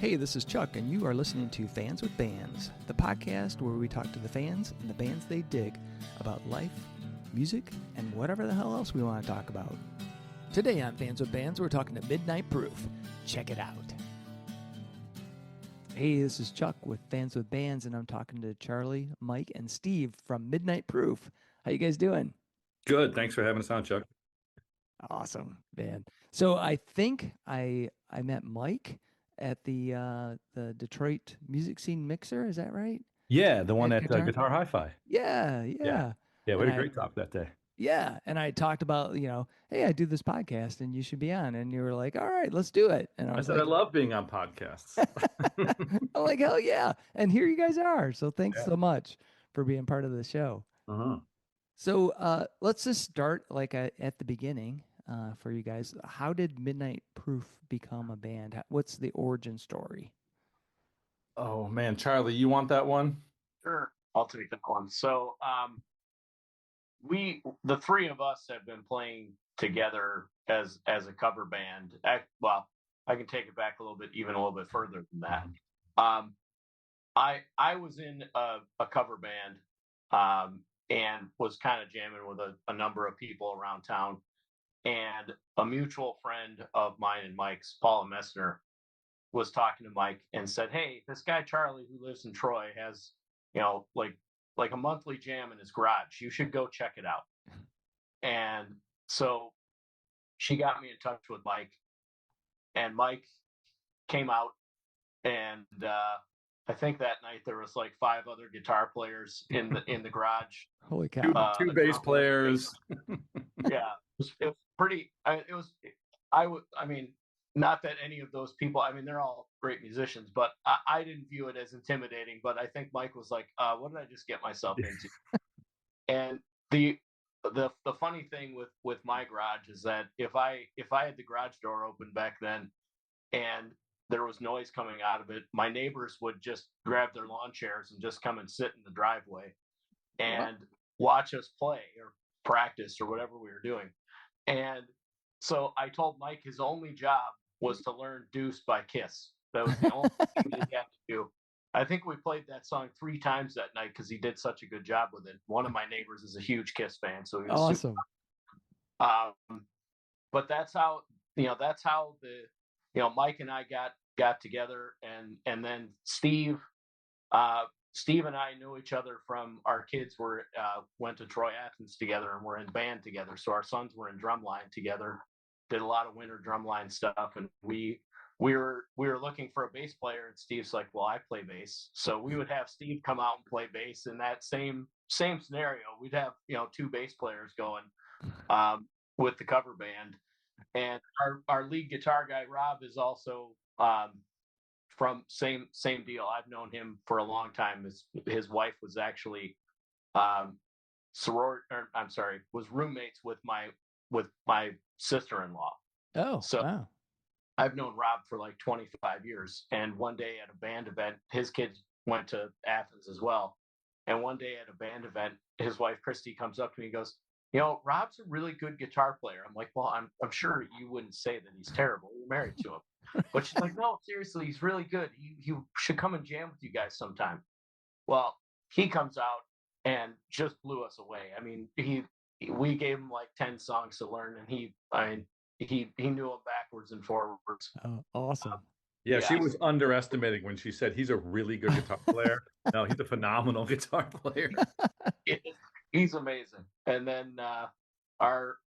Hey, this is Chuck, and you are listening to Fans with Bands, the podcast where we talk to the fans and the bands they dig about life, music, and whatever the hell else we want to talk about. Today on Fans with Bands, we're talking to Midnight Proof. Check it out. Hey, this is Chuck with Fans with Bands, and I'm talking to Charlie, Mike, and Steve from Midnight Proof. How you guys doing? Good. Thanks for having us on, Chuck. Awesome, man. So I think I met Mike at the Detroit Music Scene Mixer. Is that right? Yeah, the one at Guitar Hi-Fi. Yeah. Yeah, we had a great talk that day. Yeah, and I talked about, hey, I do this podcast and you should be on. And you were like, all right, let's do it. And I said, I love being on podcasts. I'm like, hell yeah. And here you guys are. So thanks so much for being part of the show. Uh-huh. So let's just start at the beginning for you guys. How did Midnight Proof become a band? What's the origin story? Oh, man. Charlie, you want that one? Sure. I'll take that one. So the three of us have been playing together as a cover band. I can take it back even a little bit further than that. I was in a cover band and was kind of jamming with a number of people around town. And a mutual friend of mine and Mike's, Paula Messner, was talking to Mike and said, hey, this guy Charlie who lives in Troy has, like a monthly jam in his garage. You should go check it out. And so she got me in touch with Mike, and Mike came out, and I think that night there was like 5 other guitar players in the garage. Holy cow! Two bass players. Yeah, it was pretty. I mean, not that any of those people. I mean, they're all great musicians, but I didn't view it as intimidating. But I think Mike was like, "What did I just get myself into?" And the funny thing with my garage is that if I had the garage door open back then, and there was noise coming out of it, my neighbors would just grab their lawn chairs and just come and sit in the driveway and watch us play or practice or whatever we were doing. And so I told Mike his only job was to learn Deuce by Kiss. That was the only thing he had to do. I think we played that song 3 times that night because he did such a good job with it. One of my neighbors is a huge Kiss fan, so he was awesome. But that's how Mike and I got together, and then Steve and I knew each other from our kids went to Troy Athens together and were in band together. So our sons were in drumline together, did a lot of winter drumline stuff, and we were looking for a bass player, and Steve's like, well, I play bass. So we would have Steve come out and play bass in that same scenario. We'd have 2 bass players going with the cover band. And our lead guitar guy, Rob, is also from same deal. I've known him for a long time. His wife was actually was roommates with my sister-in-law. Oh, so wow. I've known Rob for like 25 years. And one day at a band event, his kids went to Athens as well. And one day at a band event, his wife Christy comes up to me and goes, Rob's a really good guitar player. I'm like, well, I'm sure you wouldn't say that he's terrible. You're married to him. But she's like, no, seriously, he's really good. He should come and jam with you guys sometime. Well, he comes out and just blew us away. I mean, we gave him like 10 songs to learn, and he knew them backwards and forwards. Oh, awesome. Yeah, she was underestimating when she said he's a really good guitar player. No, he's a phenomenal guitar player. He's amazing. And then our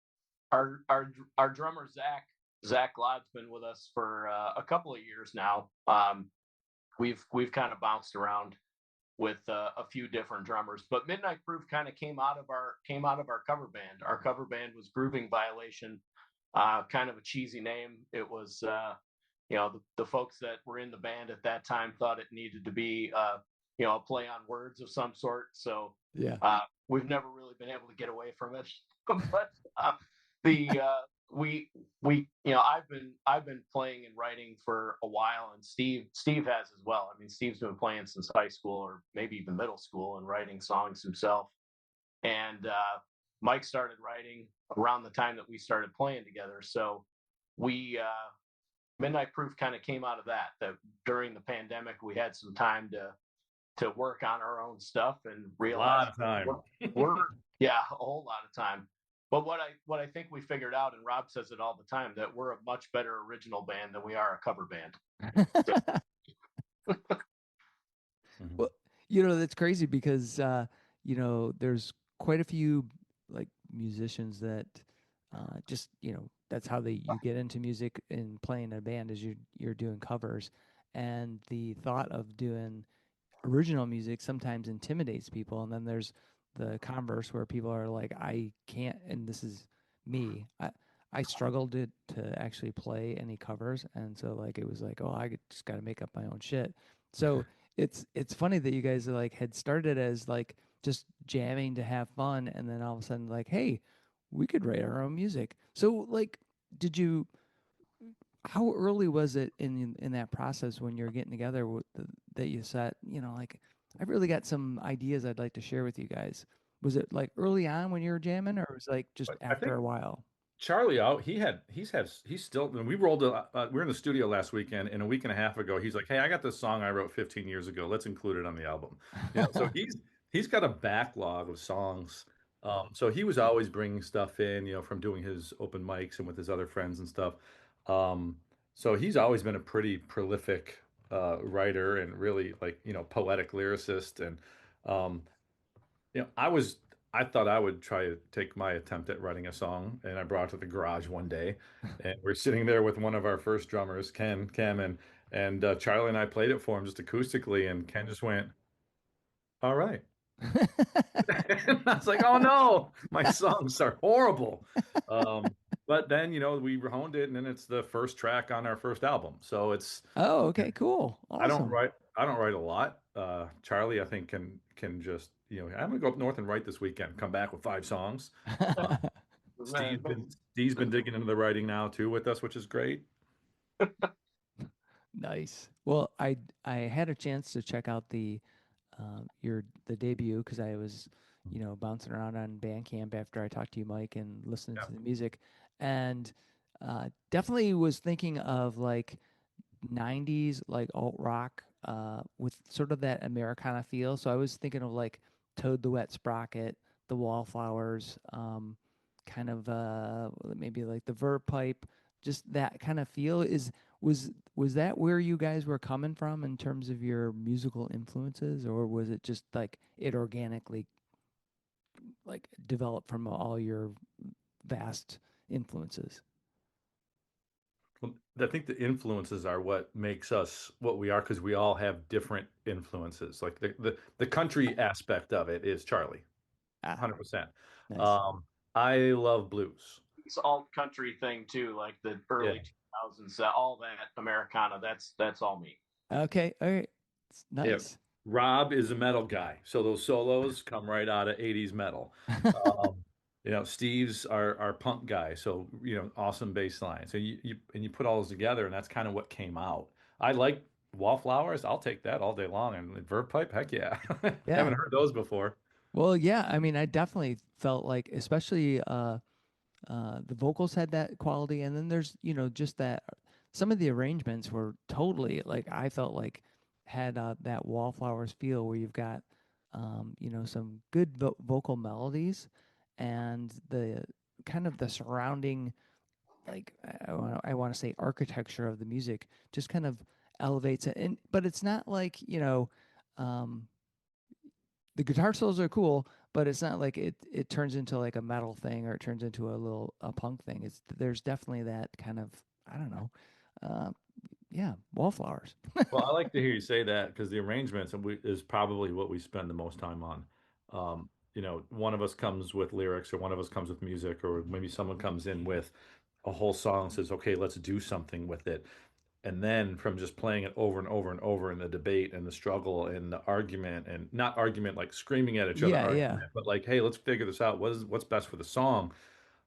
drummer Zach Lodd's been with us for a couple of years now. We've kind of bounced around with a few different drummers, but Midnight Proof kind of came out of our cover band. Our cover band was Grooving Violation, kind of a cheesy name. It was the folks that were in the band at that time thought it needed to be a play on words of some sort. So we've never really been able to get away from it. But I've been playing and writing for a while, and Steve has as well. I mean, Steve's been playing since high school or maybe even middle school and writing songs himself. And Mike started writing around the time that we started playing together. So we Midnight Proof kind of came out of that. That during the pandemic, we had some time to work on our own stuff and A realize lot of time. we're yeah, a whole lot of time. But what I think we figured out, and Rob says it all the time, that we're a much better original band than we are a cover band. Well, that's crazy because there's quite a few like musicians that just, that's how you get into music and playing in a band is you're doing covers. And the thought of doing original music sometimes intimidates people. And then there's the converse where people are like, I can't, and this is me. I struggled to actually play any covers, and so like it was like, oh, just got to make up my own shit. So it's funny that you guys like had started as like just jamming to have fun, and then all of a sudden like, hey, we could write our own music. So like, did you? How early was it in that process when you're getting together that you said, like, I've really got some ideas I'd like to share with you guys? Was it like early on when you were jamming, or was it like just I after think a while? Charlie out. He's still. When we rolled, we were in the studio last weekend, and a week and a half ago, he's like, "Hey, I got this song I wrote 15 years ago. Let's include it on the album." So he's got a backlog of songs. So he was always bringing stuff in, from doing his open mics and with his other friends and stuff. Um, so he's always been a pretty prolific writer and really like poetic lyricist. And um, I thought I would try to take my attempt at writing a song, and I brought it to the garage one day, and we're sitting there with one of our first drummers, Cam, and Charlie and I played it for him just acoustically, and Ken just went, "All right," and I was like, "Oh no, my songs are horrible." But then we honed it, and then it's the first track on our first album, so it's Oh, okay, cool, I don't awesome. write. I don't write a lot. Charlie, I think can just I'm gonna go up north and write this weekend. Come back with 5 songs. Uh, Steve's been digging into the writing now too with us, which is great. Nice. Well, I had a chance to check out the debut because I was, bouncing around on Bandcamp after I talked to you, Mike, and listening Yeah. to the music, and definitely was thinking of like 90s like alt rock with sort of that Americana feel. So I was thinking of like Toad the Wet Sprocket, the Wallflowers, kind of maybe like the Verve Pipe, just that kind of feel. Was that where you guys were coming from in terms of your musical influences, or was it just like it organically like developed from all your vast influences? Well, I think the influences are what makes us what we are because we all have different influences. Like the country aspect of it is Charlie, Ah, 100%. nice. Um, I love blues. It's alt country thing too, like the Yeah. early 2000s, all that Americana. That's all me. Okay, all right, it's Yeah. nice. Rob is a metal guy, so those solos come right out of 80s metal. Um, Steve's our punk guy, so awesome bass line. So you put all those together, and that's kind of what came out. I like Wallflowers. I'll take that all day long. And Verve Pipe, heck yeah. Yeah. Haven't heard those before. Well, yeah, I mean, I definitely felt like, especially the vocals had that quality, and then there's, just that some of the arrangements were totally like I felt like had that Wallflowers feel where you've got, some good vocal melodies, and the kind of the surrounding, like I want to say architecture of the music just kind of elevates it, and but it's not like, um, the guitar solos are cool, but it's not like it turns into like a metal thing or it turns into a punk thing. There's definitely that kind of, I don't know, uh, yeah, Wallflowers. Well, I like to hear you say that because the arrangements is probably what we spend the most time on. One of us comes with lyrics, or one of us comes with music, or maybe someone comes in with a whole song and says, "Okay, let's do something with it." And then from just playing it over and over and over in the debate and the struggle and the argument, and not argument like screaming at each other Yeah, yeah, argument, but like, hey, let's figure this out. What's best for the song?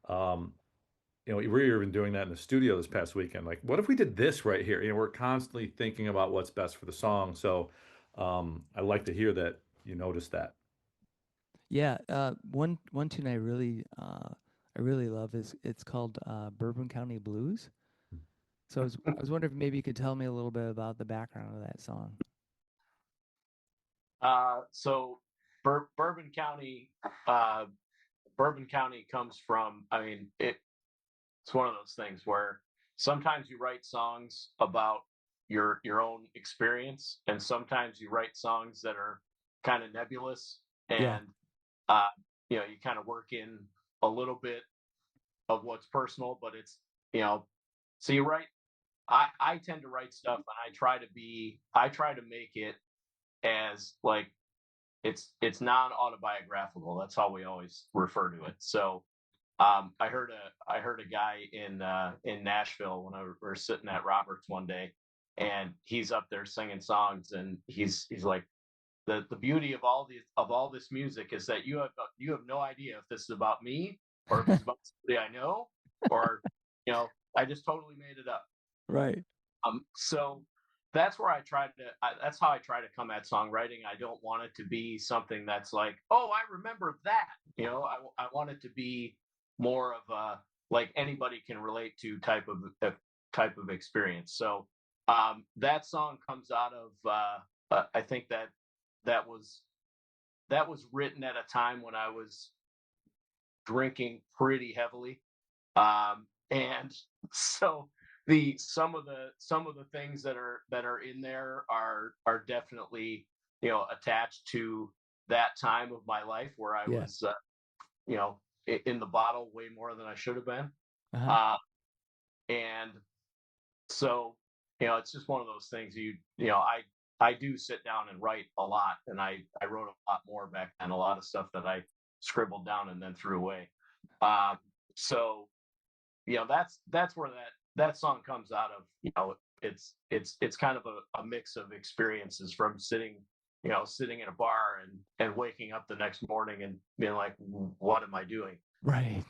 Um, we were even doing that in the studio this past weekend. Like, what if we did this right here? We're constantly thinking about what's best for the song. So I like to hear that you notice that. yeah. One tune I really love is it's called Bourbon County Blues. So I was wondering if maybe you could tell me a little bit about the background of that song. So Bourbon County, uh, Bourbon County comes from. I mean, it's one of those things where sometimes you write songs about your own experience, and sometimes you write songs that are kind of nebulous, Yeah. and you kind of work in a little bit of what's personal, but it's you know, so you write. I tend to write stuff, and I try to make it as like it's non-autobiographical. That's how we always refer to it. So I heard a guy in Nashville when we were sitting at Roberts one day, and he's up there singing songs, and he's like, the beauty of all this music is that you have no idea if this is about me or if it's about somebody I know, or I just totally made it up. Right. So that's where that's how I try to come at songwriting. I don't want it to be something that's like, oh, I remember that. I want it to be more of a like anybody can relate to type of experience. So that song comes out of I think that was written at a time when I was drinking pretty heavily, and so some of the things that are in there are definitely attached to that time of my life where I Yeah. was in the bottle way more than I should have been, Uh-huh. and so it's just one of those things. I do sit down and write a lot, and I wrote a lot more back then, a lot of stuff that I scribbled down and then threw away. So that's where that song comes out of. It's kind of a mix of experiences from sitting in a bar and waking up the next morning and being like, what am I doing? Right.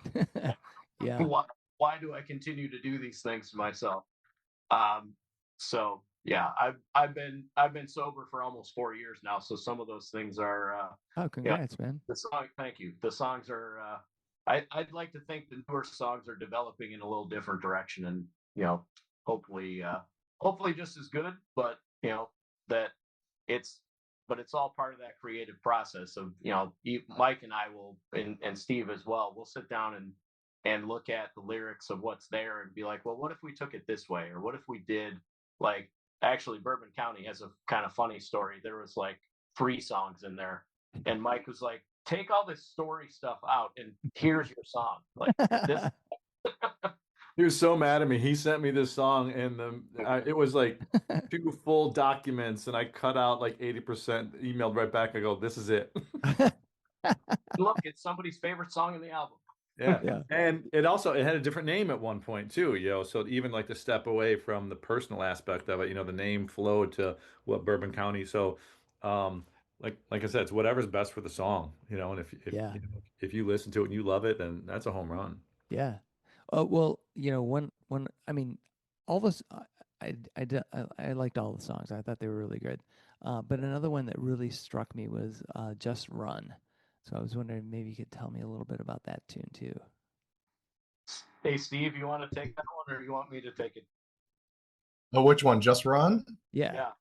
Yeah. Why do I continue to do these things to myself? So yeah, I've been sober for almost 4 years now. So some of those things are Oh, congrats, man. the song. Thank you. The songs are. I'd like to think the newer songs are developing in a little different direction, and hopefully hopefully just as good. But that it's it's all part of that creative process of Mike and I will and Steve as well. We'll sit down and look at the lyrics of what's there and be like, well, what if we took it this way, or what if we did like actually Bourbon County has a kind of funny story. There was like 3 songs in there, and Mike was like, take all this story stuff out and here's your song. Like this. He was so mad at me. He sent me this song, and it was like 2 full documents, and I cut out like 80%. Emailed right back. I go, "This is it." Look, it's somebody's favorite song in the album. Yeah. Yeah. And it had a different name at one point too, So even like to step away from the personal aspect of it, the name flowed to what Bourbon County. So, like I said, it's whatever's best for the song, And Yeah. if you listen to it and you love it, then that's a home run. Yeah. Well, one, I mean, all this, I liked all the songs. I thought they were really good. But another one that really struck me was Just Run. So I was wondering maybe you could tell me a little bit about that tune too. Hey, Steve, you want to take that one, or you want me to take it? Oh, which one? Just Run? Yeah.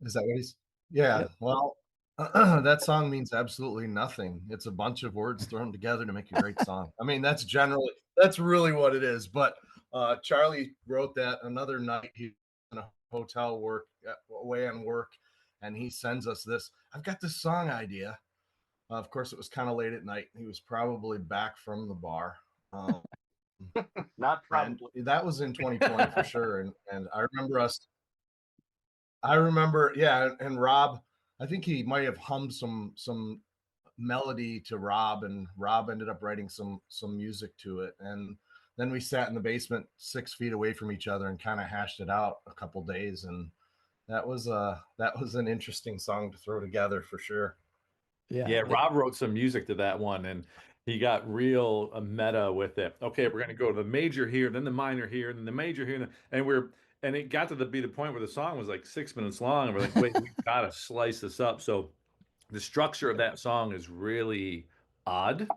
Is that what he's? Yeah. Yep. Well, that song means absolutely nothing. It's a bunch of words thrown together to make a great song. I mean, that's really what it is. But Charlie wrote that another night. He was in a hotel away on work, and he sends us this. I've got this song idea. Of course, it was kind of late at night. He was probably back from the bar. Not probably. That was in 2020 for sure. And I remember, yeah, and Rob, I think he might have hummed some melody to Rob, and Rob ended up writing some music to it. And then we sat in the basement 6 feet away from each other and kind of hashed it out a couple days. And that was an interesting song to throw together for sure. Yeah, Rob wrote some music to that one, and he got real meta with it. Okay, we're going to go to the major here, then the minor here, then the major here, and it got to be the point where the song was like 6 minutes long, and we're like, wait, we got to slice this up. So the structure of that song is really odd,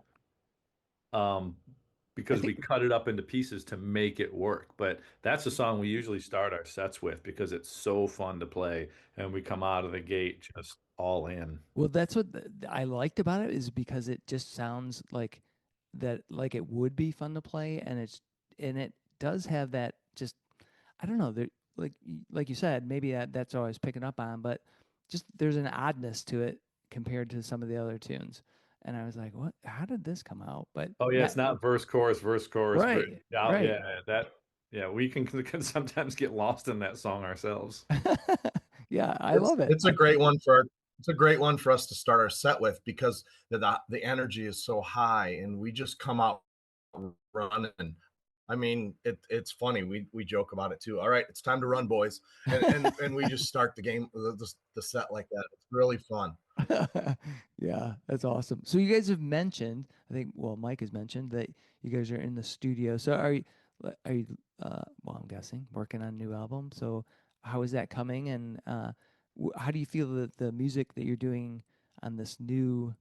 I because we think cut it up into pieces to make it work. But that's the song we usually start our sets with because it's so fun to play, and we come out of the gate just all in. well, that's what I liked about it is because it just sounds like that, like it would be fun to play, and it does have that just I don't know, there like you said, maybe that's all I was picking up on, but just there's an oddness to it compared to some of the other tunes. And I was like, "What? How did this come out?" But Oh yeah, not it's not verse, chorus, bridge. right, Yeah, right. yeah, that yeah, we can sometimes get lost in that song ourselves. Yeah, I It's love it. it's a great one for it's a great one for us to start our set with because the energy is so high and we just come out running. I mean, it's funny. We joke about it too. All right, it's time to run, boys, and we just start the game the set like that. It's really fun. Yeah, that's awesome. So you guys have mentioned, I think, well, Mike has mentioned that you guys are in the studio. So are you, well, I'm guessing working on a new album. So how is that coming? And how do you feel that the music that you're doing on this new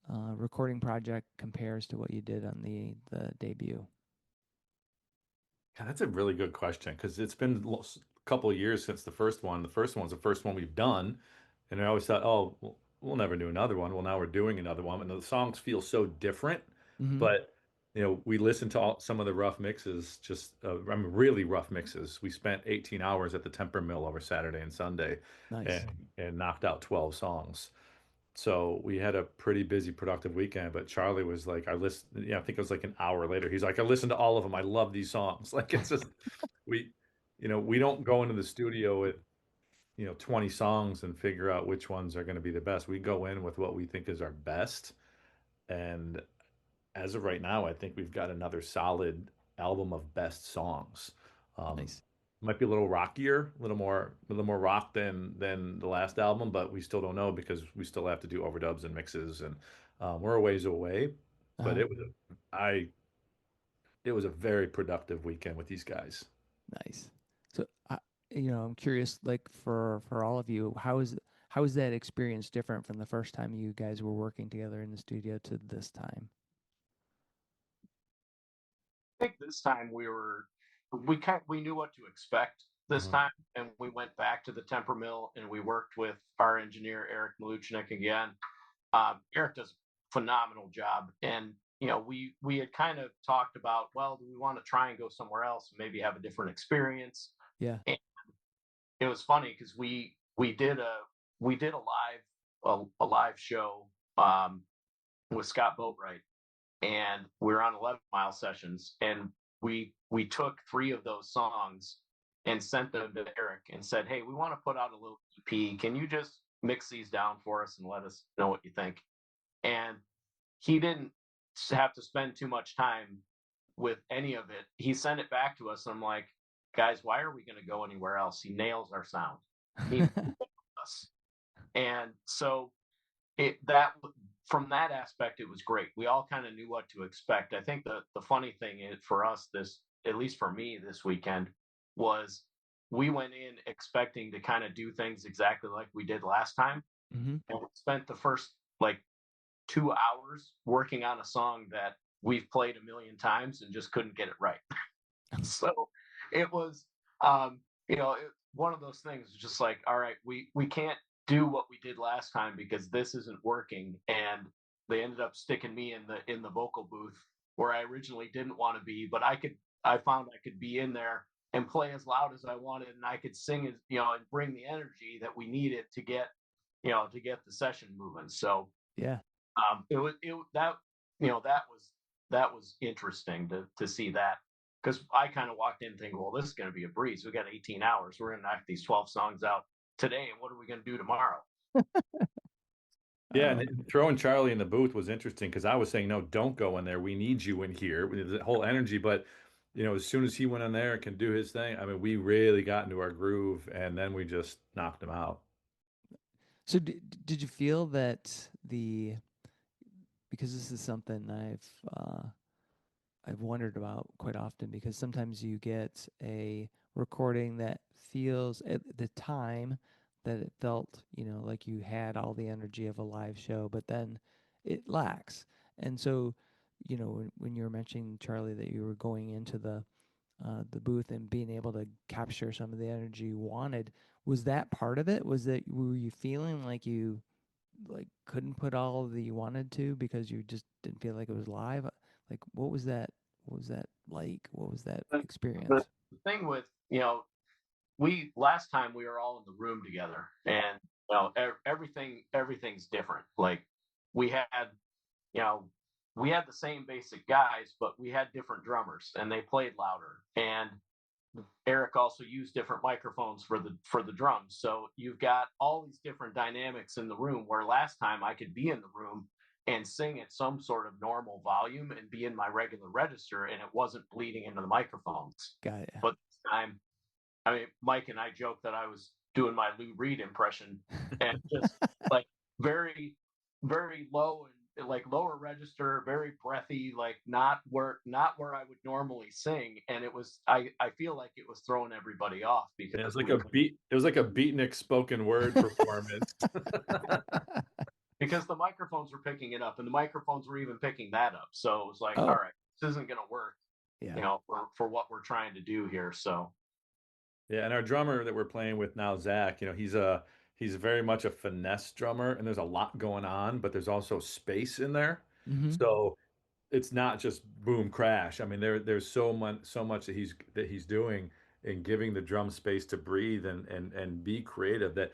recording project compares to what you did on the debut? Yeah, that's a really good question because it's been a couple of years since the first one. The first one's the first one we've done, and I always thought, oh, we'll never do another one. Well, now we're doing another one, and the songs feel so different. Mm-hmm. But we listened to some of the rough mixes, just I mean, really rough mixes. We spent 18 hours at the Temper Mill over Saturday and Sunday, Nice. and knocked out 12 songs. So we had a pretty busy, productive weekend. But Charlie was like, I listened, I think it was like an hour later. He's like, I listened to all of them. I love these songs. Like it's just we, we don't go into the studio with 20 songs and figure out which ones are going to be the best. We go in with what we think is our best. And as of right now, I think we've got another solid album of best songs. Um, Nice. might be a little rockier, a little more rock than the last album, but we still don't know because we still have to do overdubs and mixes, and we're a ways away. But Uh-huh. I it was a very productive weekend with these guys. Nice. So, I'm curious, like for all of you, how is that experience different from the first time you guys were working together in the studio to this time? I think this time we knew what to expect this Uh-huh. time, and we went back to the Temper Mill and we worked with our engineer Eric Maluchnik again. Eric does a phenomenal job, and we had kind of talked about, well, do we want to try and go somewhere else and maybe have a different experience? Yeah. And it was funny because we did a live show with Scott Boatwright, and we were on 11 mile sessions, and we took 3 of those songs and sent them to Eric and said, hey, we want to put out a little EP, can you just mix these down for us and let us know what you think? And he didn't have to spend too much time with any of it. He sent it back to us, and I'm like, guys, why are we going to go anywhere else? He nails our sound. He us. And so that from that aspect, it was great. We all kind of knew what to expect. I think the funny thing is for us, this, at least for me this weekend, was we went in expecting to kind of do things exactly like we did last time, Mm-hmm. and we spent the first like 2 hours working on a song that we've played a million times and just couldn't get it right. So it was, one of those things. Just like, all right, we can't do what we did last time because this isn't working. And they ended up sticking me in the vocal booth where I originally didn't want to be, but I found I could be in there and play as loud as I wanted, and I could sing as and bring the energy that we needed to get the session moving. So Yeah. it was it that that was interesting to see that, because I kind of walked in thinking, well, this is going to be a breeze. We got 18 hours. We're going to knock these 12 songs out today, and what are we going to do tomorrow? Yeah, Oh, and throwing Charlie in the booth was interesting because I was saying, no, don't go in there. We need you in here with the whole energy. But, as soon as he went in there and can do his thing, I mean, we really got into our groove and then we just knocked him out. so did you feel that because this is something I've wondered about quite often, because sometimes you get a recording that feels at the time that it felt, like you had all the energy of a live show, but then it lacks. And so you know, when you were mentioning, Charlie, that you were going into the booth and being able to capture some of the energy you wanted, was that part of it? Was that, were you feeling like you like couldn't put all that you wanted to because you just didn't feel like it was live? Like, what was that? What was that like? What was that The, experience? the thing with, you know, we last time we were all in the room together, and you know, everything's different. Like we had, you know, we had the same basic guys, but we had different drummers, and they played louder. And Eric also used different microphones for the drums. So you've got all these different dynamics in the room. Where last time I could be in the room and sing at some sort of normal volume and be in my regular register, and it wasn't bleeding into the microphones. Got it. But this time, I mean, Mike and I joked that I was doing my Lou Reed impression, and just like very, very low and like lower register, very breathy, like not where I would normally sing. And it was, I feel like it was throwing everybody off because it was like a beat. It was like a beatnik spoken word performance. because the microphones were picking it up, and the microphones were even picking that up. So it was like, Oh. all right, this isn't going to work, Yeah. you know, for what we're trying to do here. So Yeah, and our drummer that we're playing with now, Zach, you know, he's very much a finesse drummer, and there's a lot going on, but there's also space in there. Mm-hmm. So it's not just boom crash. I mean, there's so much that he's doing and giving the drum space to breathe and be creative that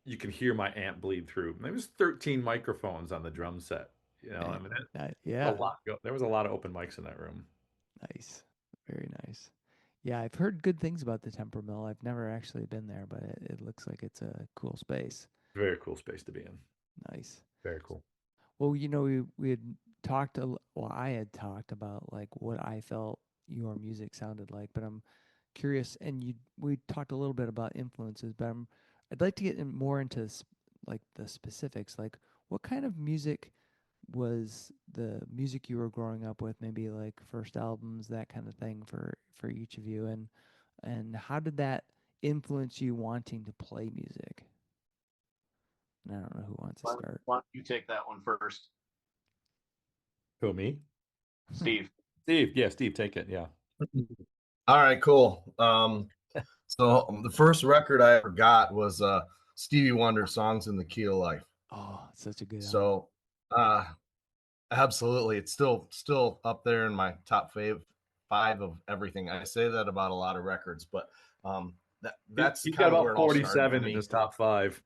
you can hear my amp bleed through. There was 13 microphones on the drum set. You know, I mean, Yeah. there was a lot of open mics in that room. Nice. Very nice. Yeah, I've heard good things about the Temper Mill. I've never actually been there, but it looks like it's a cool space. Very cool space to be in. Nice. Very cool. Well, you know, we had talked well, I had talked about like what I felt your music sounded like, but I'm curious, and we talked a little bit about influences, but I'd like to get more into like the specifics, like what kind of music was the music you were growing up with, maybe like first albums, that kind of thing for each of you, and how did that influence you wanting to play music? And I don't know who wants to start. why don't you take that one first, Who, me? Steve? Steve, yeah, Steve, take it. Yeah. All right, cool. So the first record I ever got was Stevie Wonder, Songs in the Key of Life. Oh, such a good album. So absolutely, it's still up there in my top five of everything. I say that about a lot of records, but that's he's kind got of where about it all started 47 for in me. his top 5.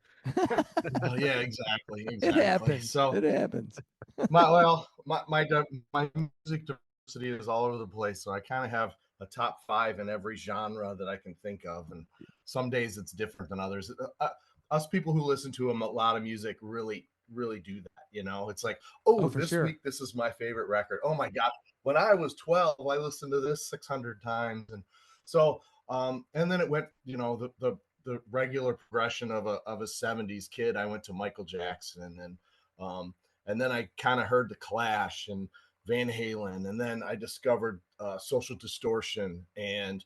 Yeah, exactly. It happens. So it happens. my music diversity is all over the place, so I kind of have a top 5 in every genre that I can think of, and some days it's different than others. Us people who listen to a lot of music really do that. You know, it's like, oh, for this sure. week this is my favorite record. Oh my god, when I was 12, I listened to this 600 times, and so and then it went, you know, the regular progression of a 70s kid. I went to Michael Jackson, and then I kind of heard the Clash and Van Halen, and then I discovered Social Distortion and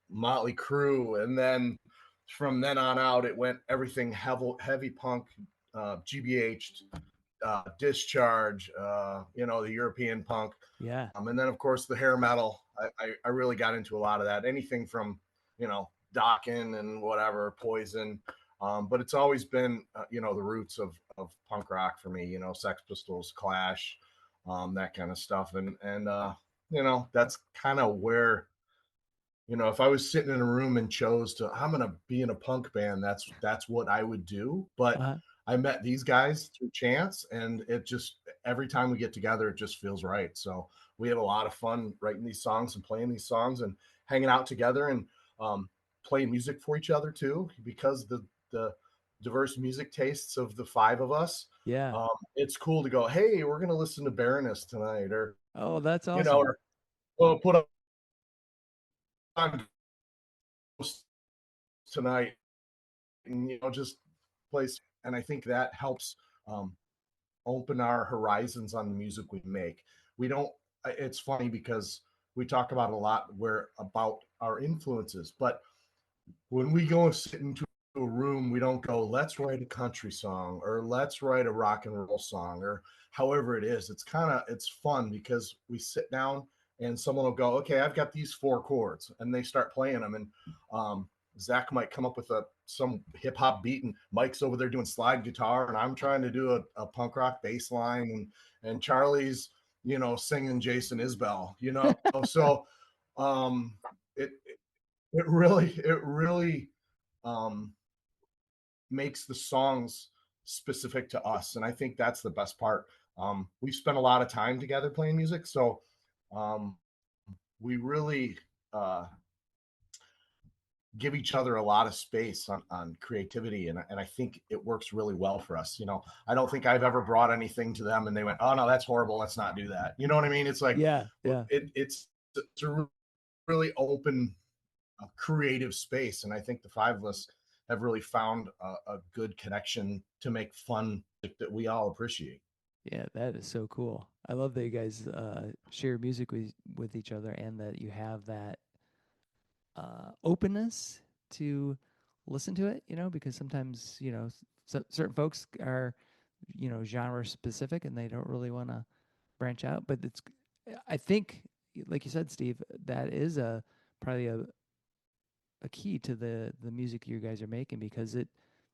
Motley Crue, and then from then on out, it went everything heavy punk, GBH, Discharge, you know, the European punk, Yeah. and then of course the hair metal. I really got into a lot of that. Anything from, you know, Dokken and whatever, Poison. But it's always been, you know, the roots of punk rock for me, you know, Sex Pistols, Clash, that kind of stuff. And you know, that's kind of where, you know, if I was sitting in a room and chose to, I'm going to be in a punk band, that's what I would do. But I met these guys through chance, and it just, every time we get together, it just feels right. So we have a lot of fun writing these songs and playing these songs and hanging out together, and playing music for each other too, because the diverse music tastes of the 5 of us. Yeah. It's cool to go, hey, we're going to listen to Baroness tonight, or, Oh, that's awesome. you know, or we'll put on tonight, and, you know, just place. And I think that helps open our horizons on the music we make. We don't, it's funny because we talk about a lot about our influences, but when we go and sit into a room, we don't go, let's write a country song or let's write a rock and roll song or however it is. It's fun because we sit down and someone will go, okay, I've got these 4 chords, and they start playing them. And Zach might come up with some hip hop beat, and Mike's over there doing slide guitar, and I'm trying to do a punk rock bass line, and Charlie's, singing Jason Isbell, So it it really um, makes the songs specific to us, and I think that's the best part. We've spent a lot of time together playing music, so um, we really give each other a lot of space on creativity, and I think it works really well for us. I don't think I've ever brought anything to them and they went, oh no, that's horrible, let's not do that. You know what I mean? It's like, Yeah. it's a really open creative space, and I think the 5 of us have really found a good connection to make fun that we all appreciate. Yeah, that is so cool. I love that you guys share music with each other, and that you have that openness to listen to it, because sometimes, certain folks are, genre specific and they don't really want to branch out. But I think, like you said, Steve, that is probably a key to the music you guys are making, because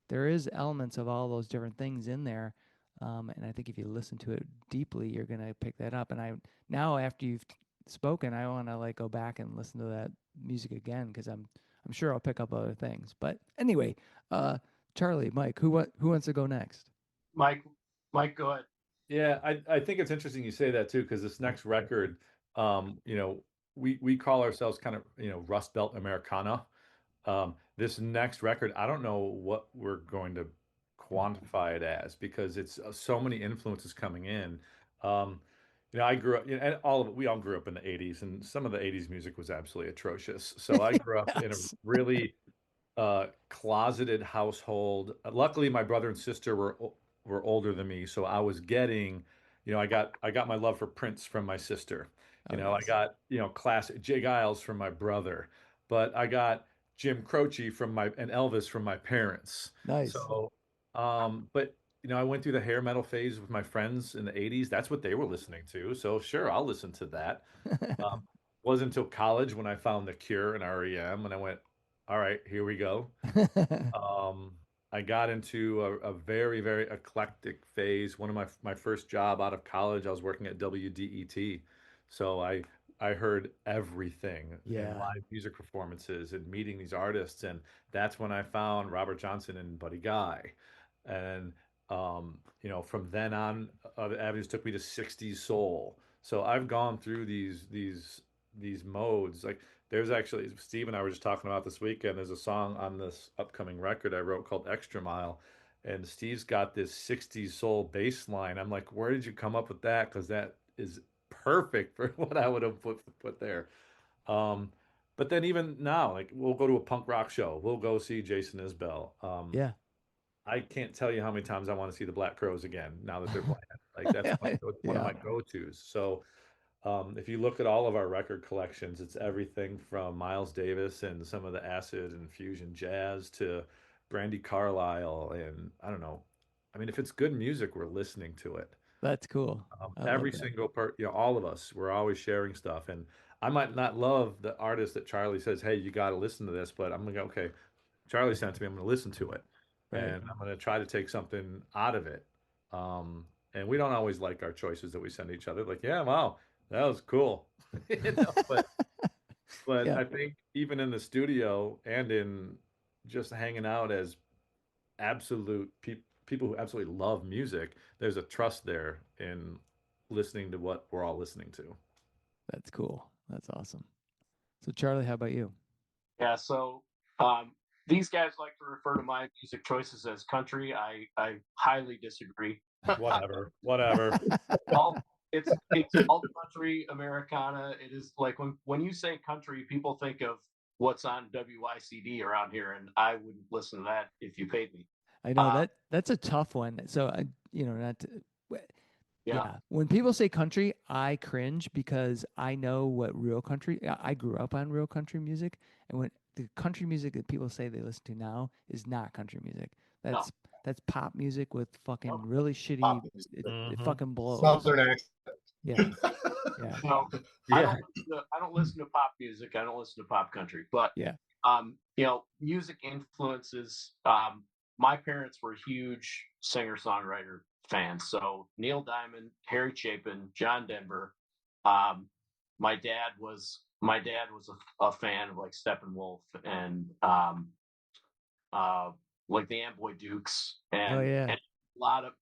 there is elements of all those different things in there. And I think if you listen to it deeply, you're gonna pick that up. And now, after you've spoken, I want to go back and listen to that music again, because I'm sure I'll pick up other things. But anyway, Charlie, Mike, who wants to go next? Mike, go ahead. Yeah, I think it's interesting you say that too, because this next record, we call ourselves kind of, Rustbelt Americana. This next record, I don't know what we're going to quantify it as, because it's so many influences coming in. I grew up, and we all grew up in the 80s, and some of the 80s music was absolutely atrocious. So I grew up in a Yes. really closeted household. Luckily, my brother and sister were older than me, so I was getting, I got my love for Prince from my sister. Oh, I yes. got, classic Jay Giles from my brother, but I got Jim Croce and Elvis from my parents. Nice. So, but I went through the hair metal phase with my friends in the 80s. That's what they were listening to. So sure, I'll listen to that. Um, wasn't until college when I found The Cure and REM, and I went, all right, here we go. Um, I got into a very, very eclectic phase. One of my first job out of college, I was working at WDET. So I heard everything, and Yeah, live music performances and meeting these artists. And that's when I found Robert Johnson and Buddy Guy. And from then on, the avenues took me to 60s soul. So I've gone through these modes. Like, there's actually, Steve and I were just talking about this weekend. There's a song on this upcoming record I wrote called Extra Mile, and Steve's got this 60s soul bass line. I'm like, where did you come up with that? Because that is perfect for what I would have put there. Um, but then even now, like, we'll go to a punk rock show. We'll go see Jason Isbell. yeah. I can't tell you how many times I want to see the Black Crowes again now that they're playing. Like, that's one of Yeah, my go-tos. So if you look at all of our record collections, it's everything from Miles Davis and some of the acid and fusion jazz to Brandy Carlisle. And I don't know. I mean, if it's good music, we're listening to it. that's cool. I love Every that. single all of us, we're always sharing stuff. And I might not love the artist that Charlie says, hey, you got to listen to this, but I'm going to go, okay, Charlie sent it to me. I'm going to listen to it. Right. And I'm going to try to take something out of it. And we don't always like our choices that we send each other. Like, yeah, wow, that was cool. But Yeah, I think even in the studio and in just hanging out as absolute people who absolutely love music, there's a trust there in listening to what we're all listening to. that's cool. That's awesome. So, Charlie, how about you? Yeah, so these guys like to refer to my music choices as country. I highly disagree. Whatever, whatever. all it's all country Americana. It is like when you say country, people think of what's on WICD around here, and I wouldn't listen to that if you paid me. I know Uh, that's a tough one. So, not to, yeah, yeah. When people say country, I cringe, because I know what real country. I grew up on real country music, and the country music that people say they listen to now is not country music. No. That's pop music with fucking Nope. really shitty. Pop It Mhm. fucking blows. Southern accent. Yeah, yeah, No, Yeah. I don't listen to pop music. I don't listen to pop country. But yeah. music influences. My parents were huge singer-songwriter fans. So Neil Diamond, Harry Chapin, John Denver. My dad was a fan of like Steppenwolf and like the Amboy Dukes and, Oh yeah. and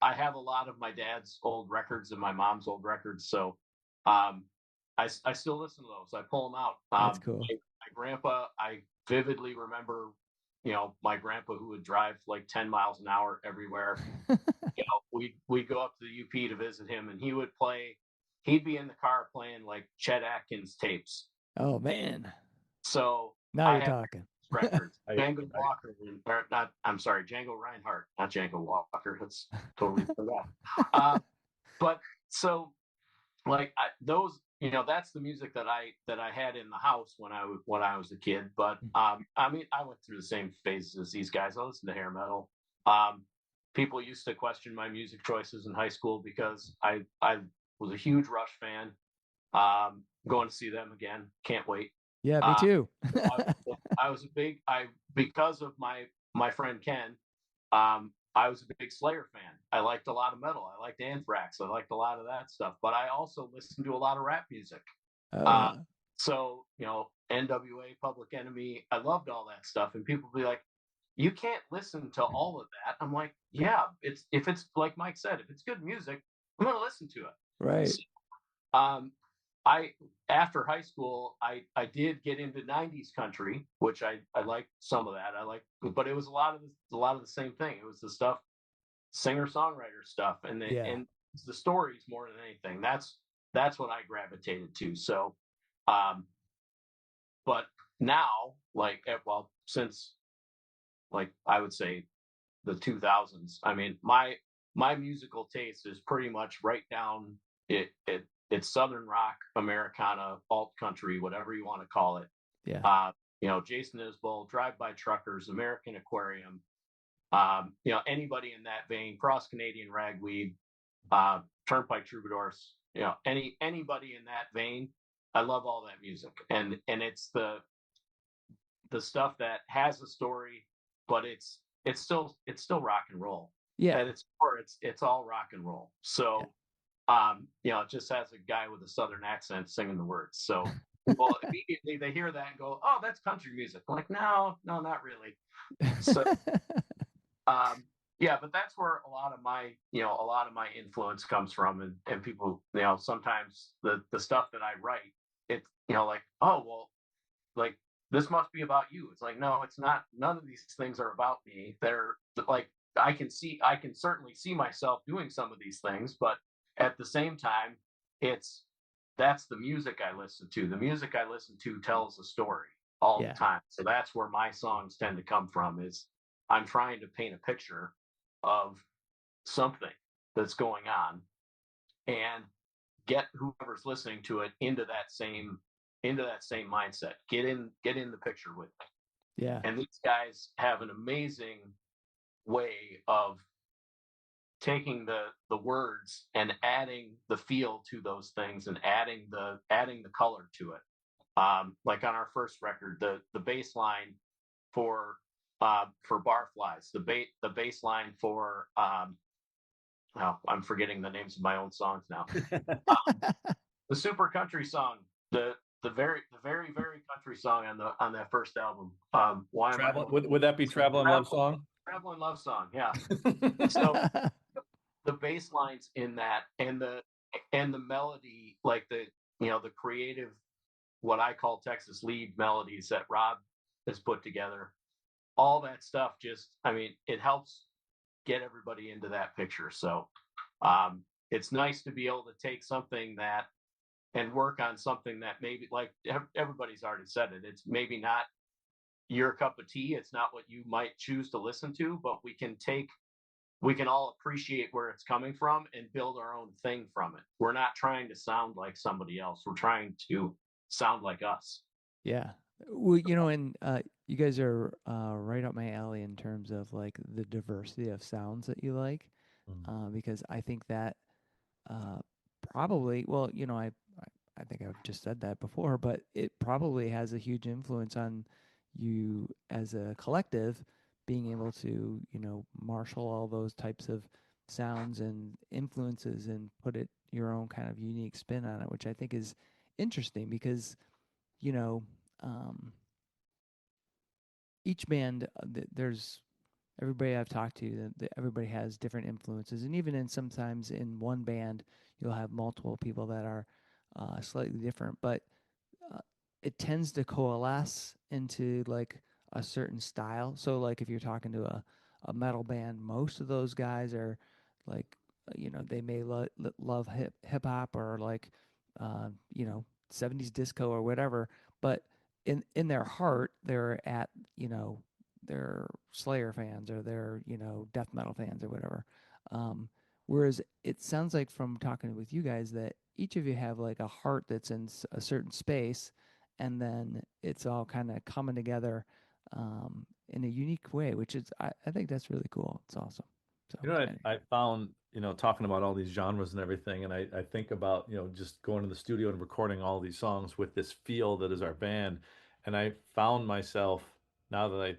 I have a lot of my dad's old records and my mom's old records. So um, I still listen to those. I pull them out. That's cool. My grandpa, I vividly remember, my grandpa who would drive like 10 miles an hour everywhere. We'd go up to the UP to visit him, and he'd be in the car playing like Chet Atkins tapes. Oh man. So Now I you're have talking. records. I- Django Walker, or not, I'm sorry, Django Reinhardt, not Django Walker. That's totally forgot. But so like that's the music that I had in the house when I was a kid. But I went through the same phases as these guys. I listened to hair metal. People used to question my music choices in high school because I was a huge Rush fan. Going to see them again. Can't wait. Yeah, me too. I was because of my friend Ken. I was a big Slayer fan. I liked a lot of metal. I liked Anthrax. I liked a lot of that stuff. But I also listened to a lot of rap music. Yeah. So NWA, Public Enemy. I loved all that stuff. And people be like, "You can't listen to all of that." I'm like, "Yeah, if it's like Mike said, if it's good music, I'm gonna listen to it." Right. So, after high school, I did get into 90s country, which I liked some of that. But it was a lot of the same thing. It was the stuff, singer-songwriter stuff, and the stories more than anything. That's what I gravitated to. So, but now, since like I would say the 2000s, I mean, my musical taste is pretty much right down it's Southern rock, Americana, alt country, whatever you want to call it. Yeah. Jason Isbell, Drive-By Truckers, American Aquarium, anybody in that vein, Cross Canadian Ragweed, Turnpike Troubadours, anybody in that vein. I love all that music, and it's the stuff that has a story, but it's still rock and roll. Yeah. At its core, it's all rock and roll. So. It just has a guy with a Southern accent singing the words. So people immediately they hear that and go, "Oh, that's country music." I'm like, no, not really. So, but that's where a lot of my influence comes from, and people, sometimes the stuff that I write, it's like, oh well, like this must be about you. It's like, no, it's not. None of these things are about me. They're like I can certainly see myself doing some of these things, but at the same time, that's the music I listen to. The music I listen to tells a story all the time. So that's where my songs tend to come from, is I'm trying to paint a picture of something that's going on and get whoever's listening to it into that same mindset. Get in the picture with me. Yeah. And these guys have an amazing way of taking the words and adding the feel to those things and adding the color to it. Like on our first record, the bass line for Barflies, the bass line for I'm forgetting the names of my own songs now. The super country song, the very very country song on that first album. Would that be Traveling Love Song? Traveling Love Song, yeah. So the bass lines in that and the melody, like the creative, what I call Texas lead melodies that Rob has put together, all that stuff it helps get everybody into that picture. So it's nice to be able to take something that and work on something that maybe, like everybody's already said it, it's maybe not your cup of tea, it's not what you might choose to listen to, but we can all appreciate where it's coming from and build our own thing from it. We're not trying to sound like somebody else. We're trying to sound like us. Yeah. Well, and you guys are right up my alley in terms of like the diversity of sounds that you like, Mm. because I think that uh, probably, well, I think I've just said that before, but it probably has a huge influence on you as a collective being able to, marshal all those types of sounds and influences and put it your own kind of unique spin on it, which I think is interesting because, you know, um, each band, there's everybody I've talked to, everybody has different influences, and even in sometimes in one band, you'll have multiple people that are slightly different, but uh, it tends to coalesce into like a certain style. So like if you're talking to a metal band, most of those guys are like they may love hip hop or like uh, you know 70s disco or whatever, but in their heart they're at they're Slayer fans or they're death metal fans or whatever. Um, Whereas it sounds like from talking with you guys that each of you have like a heart that's in a certain space, and then it's all kind of coming together in a unique way, which is I think that's really cool. It's awesome. So You know, I found, talking about all these genres and everything, and I think about, just going to the studio and recording all these songs with this feel that is our band. And I found myself, now that I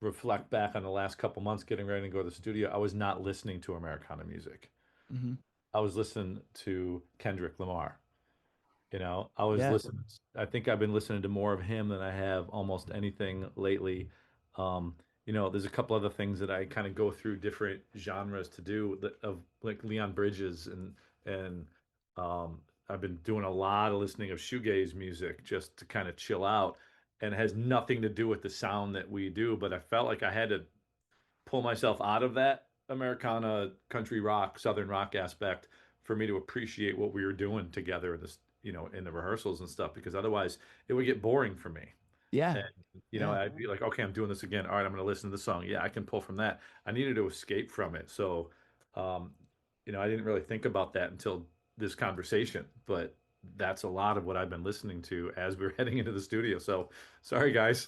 reflect back on the last couple months getting ready to go to the studio, I was not listening to Americana music. hmm I was listening to Kendrick Lamar. I was yeah, listening. I think I've been listening to more of him than I have almost anything lately. Um, there's a couple other things that I kind of go through different genres to do of like Leon Bridges and um, I've been doing a lot of listening of shoegaze music just to kind of chill out, and it has nothing to do with the sound that we do. But I felt like I had to pull myself out of that Americana country rock, southern rock aspect for me to appreciate what we were doing together in this, in the rehearsals and stuff, because otherwise it would get boring for me. yeah, And, yeah. I'd be like, okay, I'm doing this again. All right, I'm going to listen to the song. Yeah, I can pull from that. I needed to escape from it. So, um, I didn't really think about that until this conversation, but that's a lot of what I've been listening to as we're heading into the studio. So sorry, guys.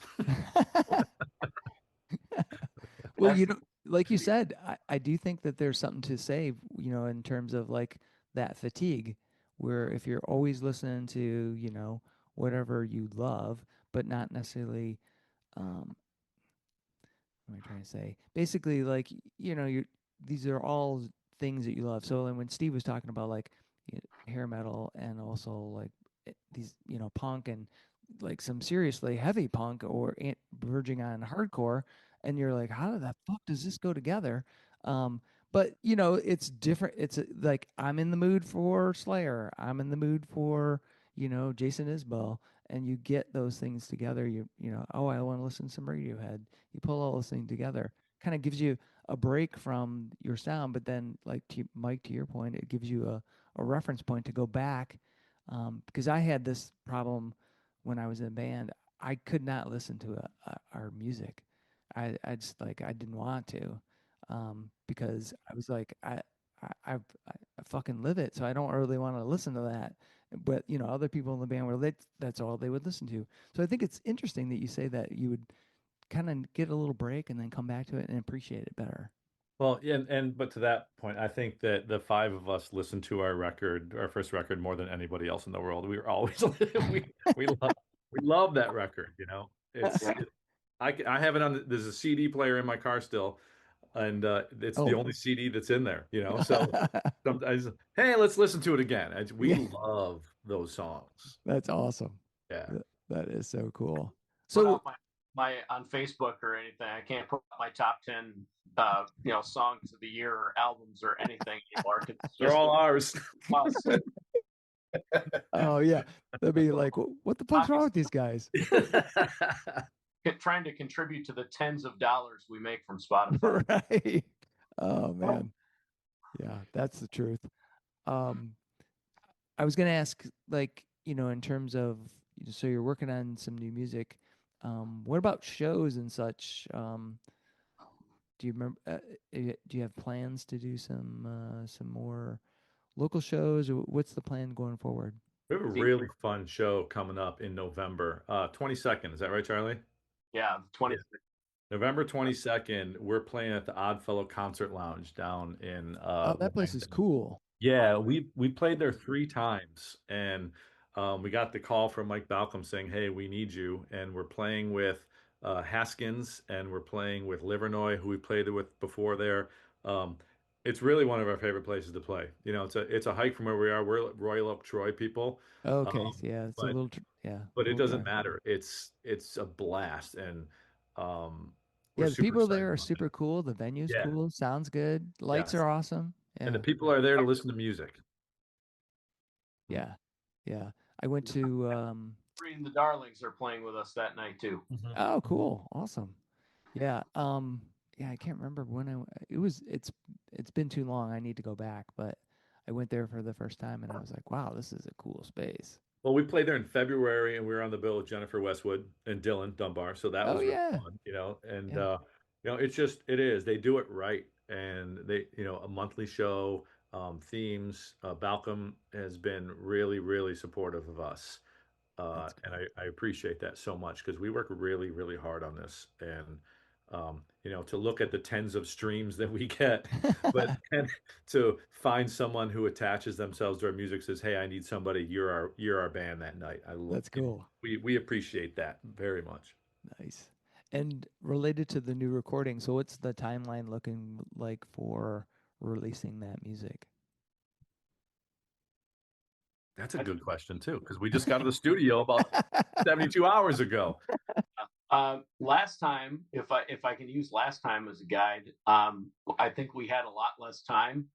Well, That's like you said, I do think that there's something to say, in terms of like that fatigue, where if you're always listening to, whatever you love, but not necessarily, um, what am I trying to say? Basically, like, you these are all things that you love. So, and when Steve was talking about like hair metal and also like these, punk and like some seriously heavy punk or verging on hardcore, and you're like, how the fuck does this go together? Um, but it's different. It's like I'm in the mood for Slayer. I'm in the mood for Jason Isbell, and you get those things together. Oh, I want to listen to some Radiohead. You pull all those things together, kind of gives you a break from your sound, but then like Mike, to your point, it gives you a reference point to go back, because I had this problem when I was in a band. I could not listen to our music. I just like I didn't want to, because I was like I fucking live it, so I don't really want to listen to that. But other people in the band were that's all they would listen to. So I think it's interesting that you say that you would kind of get a little break and then come back to it and appreciate it better. Well, yeah, and but to that point, I think that the five of us listened to our first record, more than anybody else in the world. We were always we love we love that record. I have it on. There's a CD player in my car still, and it's the Oh, only CD that's in there. So sometimes, hey, let's listen to it again. We yeah, love those songs. that's awesome. Yeah. That is so cool. put So out my on Facebook or anything. I can't put my top 10 songs of the year or albums or anything anymore because it's They're just all ours. us. oh yeah, they'll be like, what the fuck's wrong with these guys? Trying to contribute to the tens of dollars we make from Spotify. Right. Oh man. Yeah, that's the truth. Um, I was gonna ask, like, in terms of, so you're working on some new music. What about shows and such? Do you remember? Do you have plans to do some more local shows, or what's the plan going forward? We have a really fun show coming up in November, 22nd. Is that right, Charlie? Yeah, 20. November 22nd, we're playing at the Oddfellow Concert Lounge down in Oh, that place is Langdon. cool. Yeah, we played there 3 times, and we got the call from Mike Balcom saying, "Hey, we need you." And we're playing with Haskins, and we're playing with Livernois, who we played with before there. Um, it's really one of our favorite places to play. It's a hike from where we are. We're Royal Oak, Troy people, Okay, um, so yeah, it's a but little, yeah, but it little doesn't drive. matter. It's a blast, and um, we're Yeah, the super people excited there are about that. super cool. The venue's Yeah, cool. Sounds good. Lights yes, are awesome. and the Yeah, people are there to listen to music. yeah, yeah. I went to And the Darlings are playing with us that night too. Mhm. oh, cool. Awesome. Yeah. Yeah, I can't remember when it was it's been too long. I need to go back, but I went there for the first time and I was like, wow, this is a cool space. Well, we played there in February, and we were on the bill with Jennifer Westwood and Dylan Dunbar, so that Oh was really yeah. fun, And Yeah, it is. They do it right, and a monthly show, themes. Balcom has been really, really supportive of us, that's and cool. I appreciate that so much because we work really, really hard on this, and to look at the tens of streams that we get, but and to find someone who attaches themselves to our music, says, "Hey, I need somebody. You're our band that night." That's cool. We appreciate that very much. Nice. And related to the new recording, so what's the timeline looking like for releasing that music? That's a good question too, because we just got to the studio about 72 hours ago. Last time, if I can use last time as a guide, I think we had a lot less time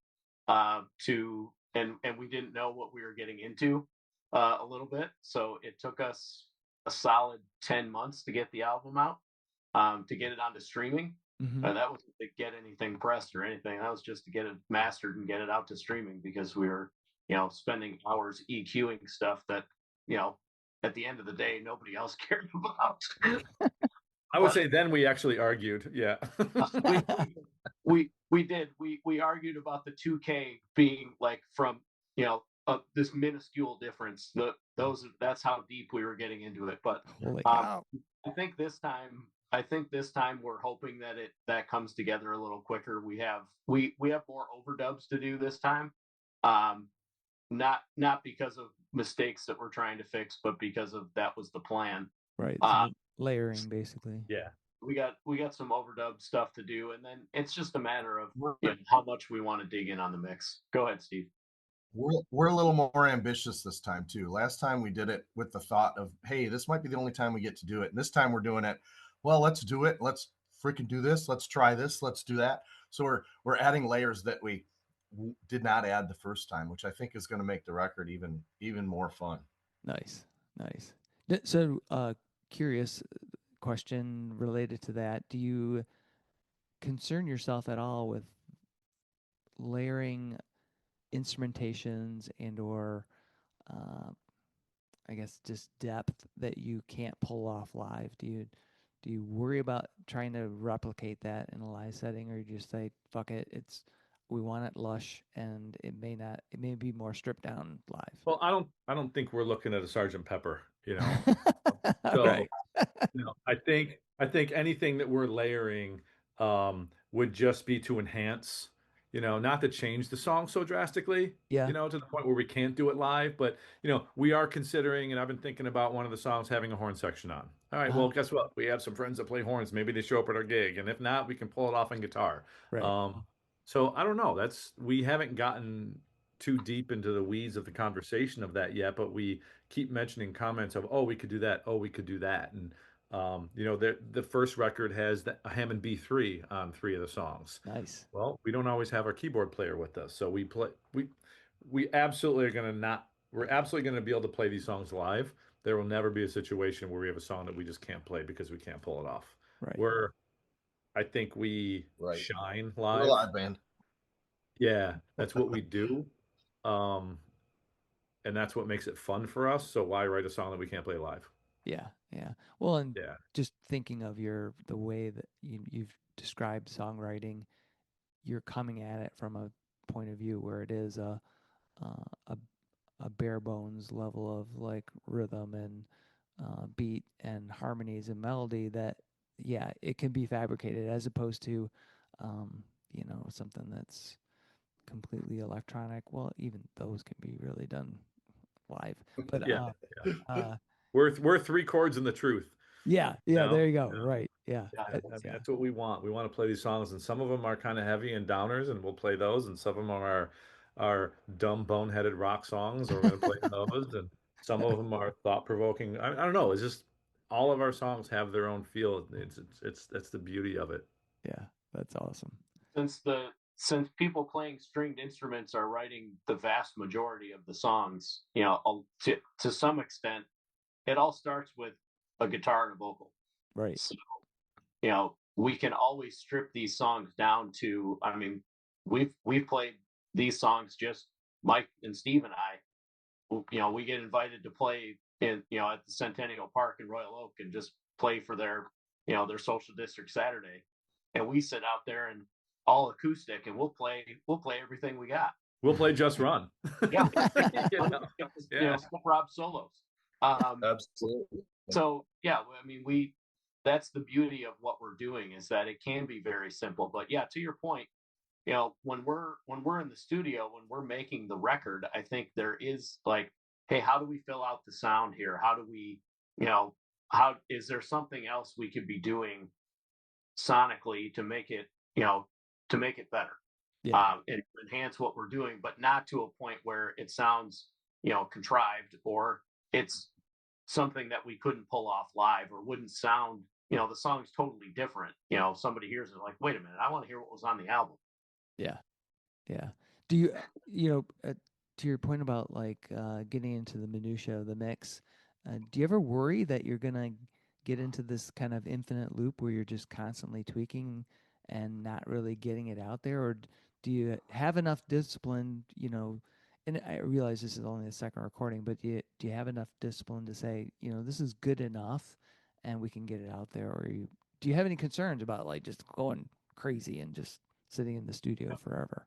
and we didn't know what we were getting into a little bit, so it took us a solid 10 months to get the album out, to get it onto streaming. Mm-hmm. That wasn't to get anything pressed or anything. That was just to get it mastered and get it out to streaming because we were, spending hours EQing stuff that, at the end of the day, nobody else cared about. I would But say then we actually argued. Yeah. we we did we argued about the 2K being like from this minuscule difference. That's how deep we were getting into it. But Holy um, cow. I think this time we're hoping that comes together a little quicker. We have more overdubs to do this time. Um, not because of mistakes that we're trying to fix, but because of that was the plan. Right. Uh, Some layering basically. Yeah. we got some overdub stuff to do, and then it's just a matter of We're, how much we want to dig in on the mix. Go ahead, Steve. we're a little more ambitious this time too. Last time we did it with the thought of, hey, this might be the only time we get to do it. And this time we're doing it. Well, let's do it. Let's freaking do this. Let's try this. Let's do that. So we're adding layers that we did not add the first time, which I think is going to make the record even more fun. Nice. Nice. So curious question related to that. Do you concern yourself at all with layering instrumentations and or uh, I guess just depth that you can't pull off live? Do you worry about trying to replicate that in a live setting, or you just say fuck it, we want it lush and it may be more stripped down live? Well, I don't think we're looking at a Sergeant Pepper. Right. So I think anything that we're layering would just be to enhance, not to change the song so drastically, Yeah. to the point where we can't do it live. But we are considering, and I've been thinking about one of the songs having a horn section on. All right, well, guess what? We have some friends that play horns. Maybe they show up at our gig, and if not, we can pull it off on guitar. Right. So I don't know. We haven't gotten too deep into the weeds of the conversation of that yet, but we keep mentioning comments of, oh, we could do that. Oh, we could do that. And, the first record has a Hammond B3 on 3 of the songs. Nice. Well, we don't always have our keyboard player with us. So we absolutely are going to we're absolutely going to be able to play these songs live. There will never be a situation where we have a song that we just can't play because we can't pull it off. Right. I think we Right. shine We're a live. live band. Yeah, that's what we do. Um, and that's what makes it fun for us. So why write a song that we can't play live? Yeah. Yeah. Well, and Yeah. just thinking of the way that you've described songwriting, you're coming at it from a point of view where it is a a bare bones level of like rhythm and beat and harmonies and melody that, yeah, it can be fabricated as opposed to, you know, something that's completely electronic. Well, even those can be really done live, but Yeah, uh, we're three chords in the truth. yeah, You yeah, know? there you go. Right. Yeah. Yeah, I mean, Yeah. that's what we want. We want to play these songs, and some of them are kind of heavy and downers, and we'll play those. And some of them are dumb, boneheaded rock songs, or we're going to play those. And some of them are thought provoking. I don't know. It's just all of our songs have their own feel. It's that's the beauty of it. Yeah. That's awesome. since people playing stringed instruments are writing the vast majority of the songs, to some extent, it all starts with a guitar and a vocal. Right. So, we can always strip these songs down to. I mean, we've played these songs just Mike and Steve and I. We get invited to play at the Centennial Park in Royal Oak and just play for their social district Saturday, and we sit out there and all acoustic, and we'll play everything we got. We'll play Just Run. Yeah, Yeah. Rob solos. Absolutely. So yeah, I mean, that's the beauty of what we're doing, is that it can be very simple. But yeah, to your point, when we're in the studio, when we're making the record, I think there is like, hey, how do we fill out the sound here? How do we, how is there something else we could be doing sonically to make it, better, Yeah. and enhance what we're doing, but not to a point where it sounds, contrived, or it's something that we couldn't pull off live, or wouldn't sound, the song's totally different. Somebody hears it like, wait a minute, I want to hear what was on the album. Yeah. Yeah. Do you, to your point about like getting into the minutia of the mix, do you ever worry that you're gonna get into this kind of infinite loop where you're just constantly tweaking and not really getting it out there, or do you have enough discipline? And I realize this is only the second recording, but do you have enough discipline to say, this is good enough, and we can get it out there, or do you have any concerns about like just going crazy and just sitting in the studio forever?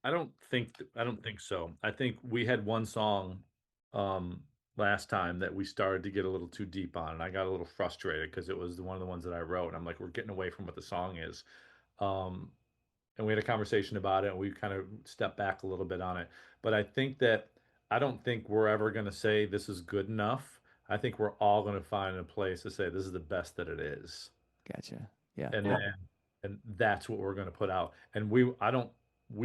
I don't think so. I think we had one song um last time that we started to get a little too deep on, and I got a little frustrated because it was one of the ones that I wrote, and I'm like, we're getting away from what the song is. Um and we had a conversation about it, and we kind of stepped back a little bit on it. But I don't think we're ever going to say this is good enough. I think we're all going to find a place to say this is the best that it is. Gotcha. Yeah. And Yeah. and that's what we're going to put out. And we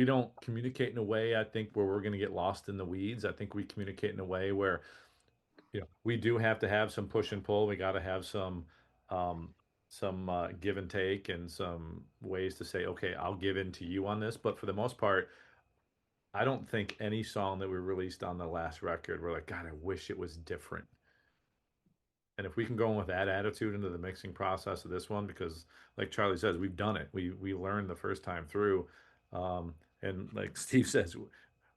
don't communicate in a way, I think, where we're going to get lost in the weeds. I think we communicate in a way where, we do have to have some push and pull. We got to have um some give and take, and some ways to say, okay, I'll give in to you on this. But for the most part, I don't think any song that we released on the last record, we're like, God, I wish it was different. And if we can go in with that attitude into the mixing process of this one, because like Charlie says, we've done it. We learned the first time through. And like Steve says,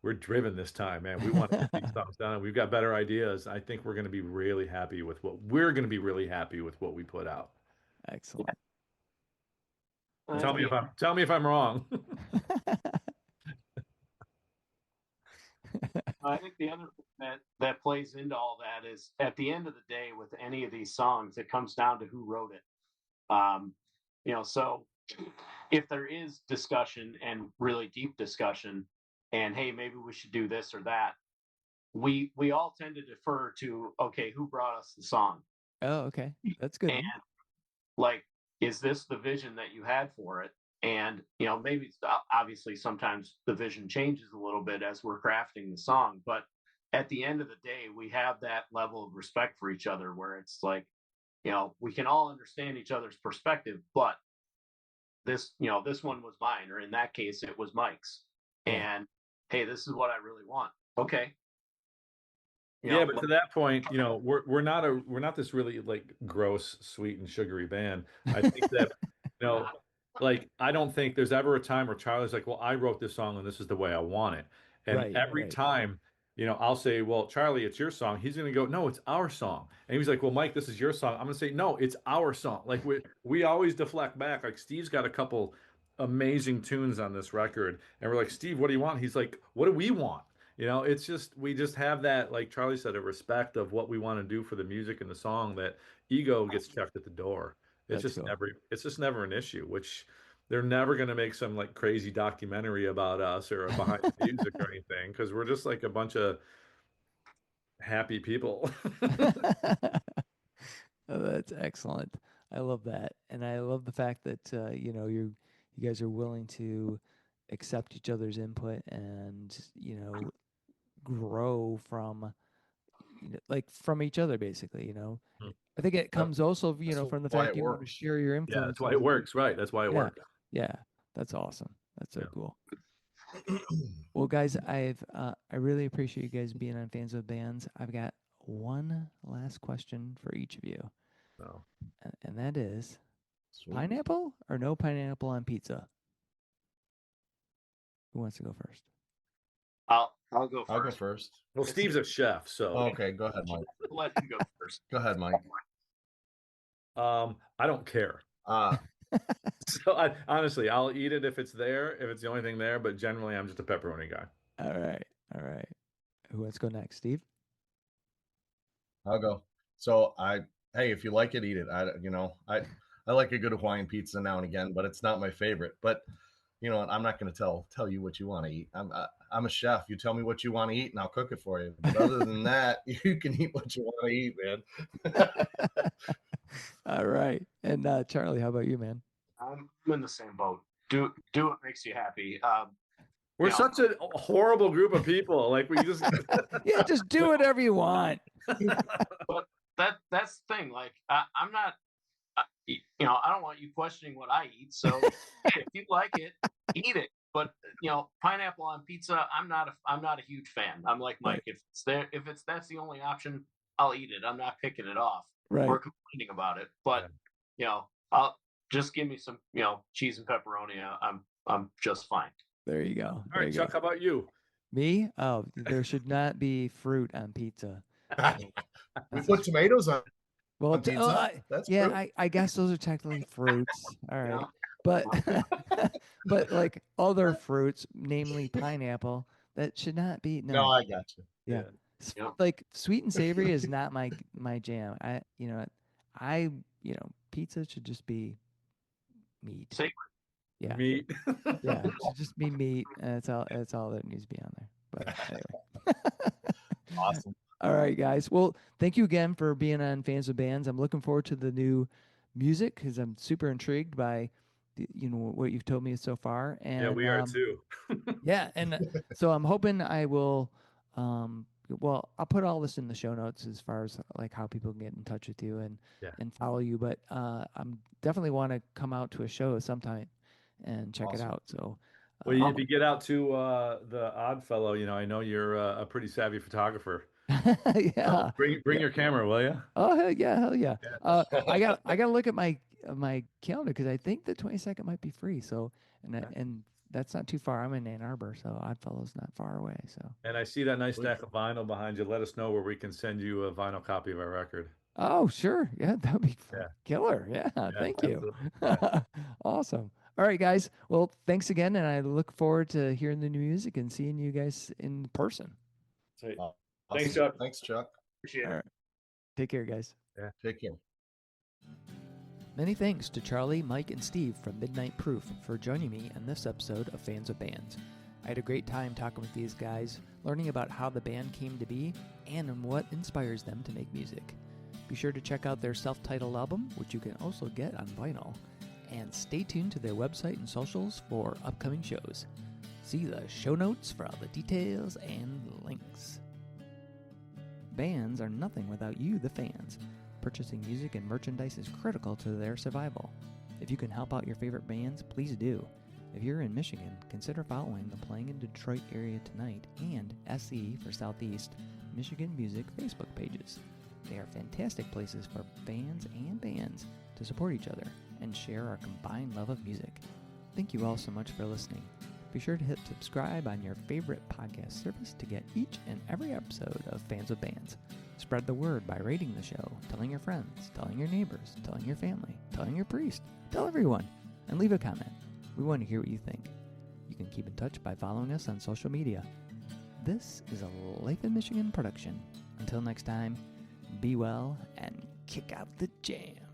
we're driven this time, man. We want to get these songs done. We've got better ideas. I think we're going to be really happy with what we put out. Excellent. Tell me if I'm wrong. I think the other thing that plays into all that is, at the end of the day, with any of these songs, it comes down to who wrote it. So if there is discussion, and really deep discussion, and hey, maybe we should do this or that, we all tend to defer to, okay, who brought us the song? Oh, okay. That's good. And like, is this the vision that you had for it? And maybe obviously sometimes the vision changes a little bit as we're crafting the song, but at the end of the day, we have that level of respect for each other, where it's like, we can all understand each other's perspective, but this one was mine, or in that case, it was Mike's. Yeah. And hey, this is what I really want. Okay. Yeah, but to that point, we're not this really like gross, sweet and sugary band. I think that, like, I don't think there's ever a time where Charlie's like, well, I wrote this song and this is the way I want it. And Right, every right. time, I'll say, well, Charlie, it's your song. He's going to go, no, it's our song. And he's like, well, Mike, this is your song. I'm going to say, no, it's our song. Like, we always deflect back. Like, Steve's got a couple amazing tunes on this record. And we're like, Steve, what do you want? He's like, what do we want? It's just we just have that, like Charlie said, a respect of what we want to do for the music and the song, that ego gets checked at the door. That's cool. It's just never an issue, which they're never going to make some like crazy documentary about us or behind the music or anything, because we're just like a bunch of happy people. Oh, that's excellent. I love that, and I love the fact that you guys are willing to accept each other's input and grow from like from each other basically. I think it comes also That's from the why fact it you want to works. share your Yeah, influences. that's why it works, right? That's why it Yeah, works. yeah, that's awesome. That's so Yeah. cool. Well, guys, I really appreciate you guys being on Fans of Bands. I've got one last question for each of you, So, and that is Sweet. pineapple or no pineapple on pizza? Who wants to go first? I'll go first. I'll go first. well, Steve's a chef, so Okay, go ahead, Mike. I'll let you go first. Go ahead, Mike. I don't care. So honestly, I'll eat it if it's there, if it's the only thing there. But generally, I'm just a pepperoni guy. All right. Who wants to go next? Steve? I'll go. So hey, if you like it, eat it. I like a good Hawaiian pizza now and again, but it's not my favorite. But you know what? I'm not going to tell you what you want to eat. I'm a chef. You tell me what you want to eat, and I'll cook it for you. But other than that, you can eat what you want to eat, man. All right. And Charlie, how about you, man? I'm in the same boat. Do what makes you happy. We're such a horrible group of people. Like we just Yeah, just do whatever you want. But that's the thing. Like I'm not. I don't want you questioning what I eat. So if you like it, eat it. But pineapple on pizza, I'm not a huge fan. I'm like Mike. Right. If that's the only option, I'll eat it. I'm not picking it off Right. or complaining about it. But I'll just give me some cheese and pepperoni. I'm just fine. There you go. All right, Chuck, how about you? Me? Oh, there should not be fruit on pizza. We put tomatoes on. Well, on pizza? That's yeah, fruit. I guess those are technically fruits. All right. But but like other fruits, namely pineapple, that should not be. No, I got you. Yeah. Yeah. Like sweet and savory is not my jam. Pizza should just be meat. Savory. Yeah. Meat. Yeah, it should just be meat. And that's all that needs to be on there. But anyway. Awesome. All right, guys. Well, thank you again for being on Fans of Bands. I'm looking forward to the new music because I'm super intrigued by what you've told me so far. And Yeah, we are too. yeah, and so I'm hoping I will. Well, I'll put all this in the show notes as far as like how people can get in touch with you and follow you. But I'm definitely want to come out to a show sometime and check it out. So. Well, if you get out to the Oddfellow, I know you're a pretty savvy photographer. Yeah. Bring your camera, will you? Oh hell yeah. I got to look at my calendar because I think the 22nd might be free. So and that's not too far. I'm in Ann Arbor, so Oddfellow's not far away. So. And I see that nice stack of vinyl behind you. Let us know where we can send you a vinyl copy of our record. Oh sure, yeah, that'd be killer. Yeah, thank you. Awesome. All right, guys. Well, thanks again, and I look forward to hearing the new music and seeing you guys in person. Sweet. Awesome. Thanks, Chuck. Thanks, Chuck. Appreciate it. All right. Take care, guys. Yeah. Take care. Many thanks to Charlie, Mike, and Steve from Midnight Proof for joining me in this episode of Fans of Bands. I had a great time talking with these guys, learning about how the band came to be and what inspires them to make music. Be sure to check out their self-titled album, which you can also get on vinyl, and stay tuned to their website and socials for upcoming shows. See the show notes for all the details and links. Bands are nothing without you, the fans. Purchasing music and merchandise is critical to their survival. If you can help out your favorite bands, please do. If you're in Michigan, consider following the Playing in Detroit area tonight and SE for Southeast Michigan Music Facebook pages. They are fantastic places for fans and bands to support each other and share our combined love of music. Thank you all so much for listening. Be sure to hit subscribe on your favorite podcast service to get each and every episode of Fans of Bands. Spread the word by rating the show, telling your friends, telling your neighbors, telling your family, telling your priest, tell everyone, and leave a comment. We want to hear what you think. You can keep in touch by following us on social media. This is a Life in Michigan production. Until next time, be well and kick out the jam.